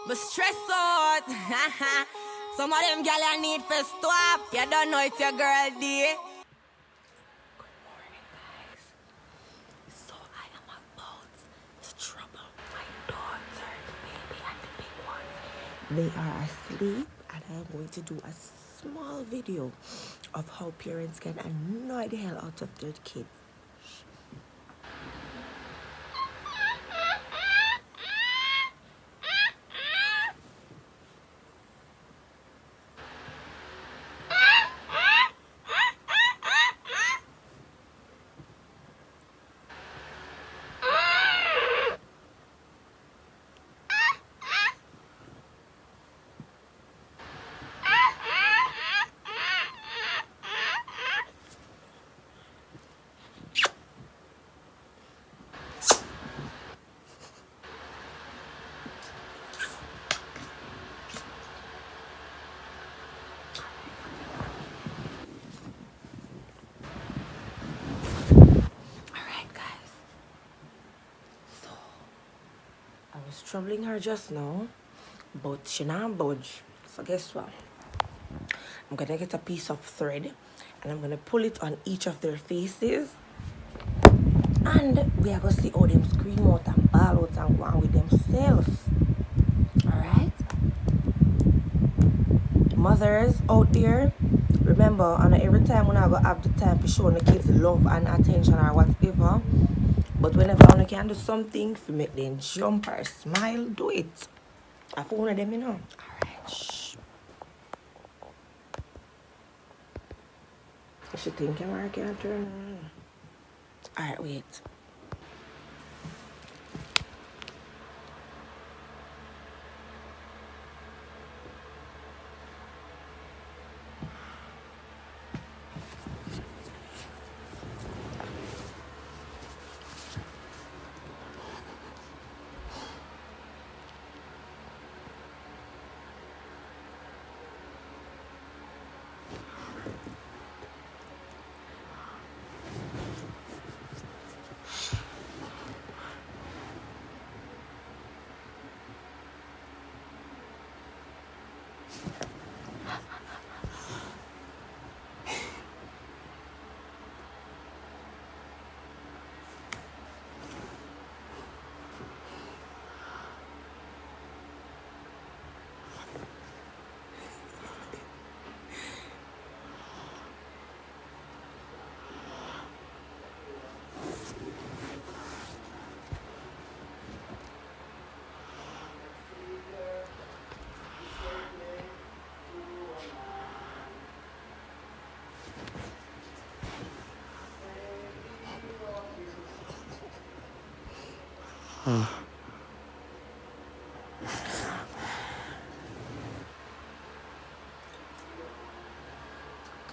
But stress out. Some of them gal I need for stop. You don't know it's your girl day. Good morning, guys. So I am about to trouble my daughter, the baby and the big one. They are asleep and I am going to do a small video of how parents can annoy the hell out of their kids. I was troubling her just now, but she not budge. So guess what? I'm gonna get a piece of thread and I'm gonna pull it on each of their faces. And we are gonna see how them scream out and bawl out and go on with themselves. Alright? Mothers out there, remember, on every time when I go have the time for showing the kids love and attention or whatever. But whenever I can do something to make them jump or smile, do it. I found one of them, you know. Alright, shh. She think camera can't turn on. Alright, wait.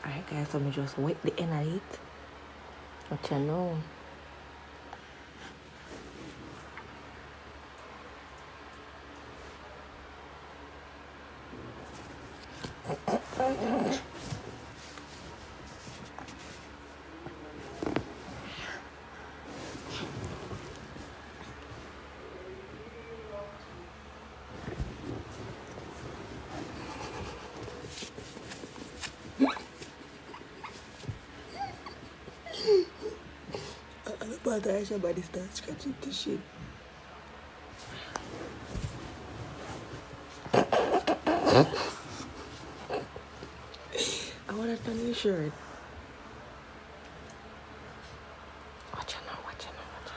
Alright guys, so me just wet the end of it. What you know. But somebody start scratching the shit. I want that on your shirt. Watch it now, watch it now, watch it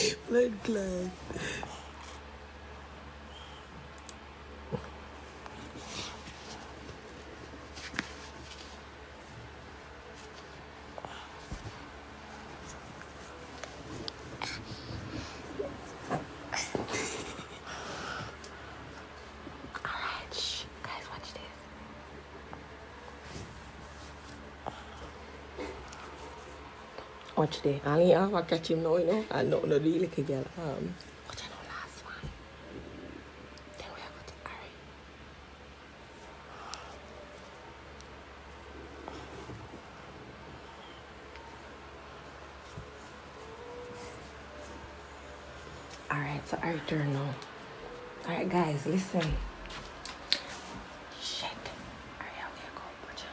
now. Blood clot. Watch this. I ain't ever catch him now, you know. I know the really could get watch out on last one. Then we are going to hurry. Alright, so I return now. Alright, guys, listen. Shit. Alright, I'm gonna go, butcher.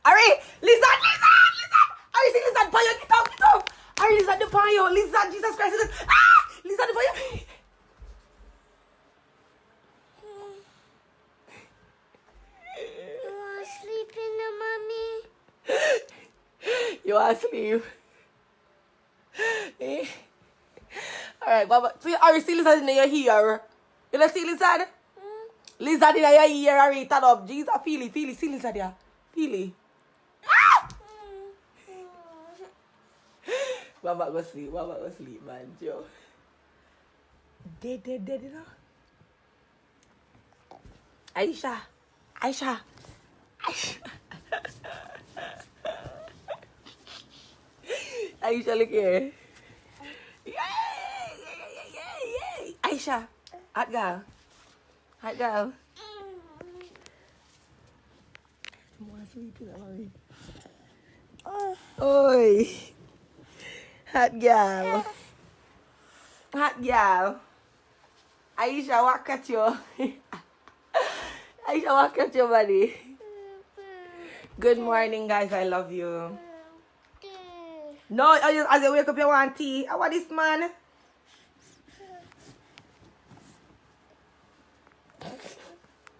Ari, lizard, lizard, lizard. Ari, see lizard, payo, get out, get out. Ari, lizard, the payo, lizard, Jesus Christ, lizard. Ah, lizard, the payo. You want to sleep in the mommy? You want to sleep? Eh? Alright, Baba. See, Ari, see lizard in your ear. You don't see lizard? Lizard in your ear, Ari, turn up. Jesus, feel it, see lizard there. Feel it. Ah! Baba go sleep, man, Joe. Dead, you know? Aisha. Aisha, look here. Yay. Aisha, hot girl. I'm sleeping, Oi. Hot girl. Aisha, walk at you. Aisha, walk at your body. Good morning, guys. I love you. No, as you wake up, you want tea. I want this man.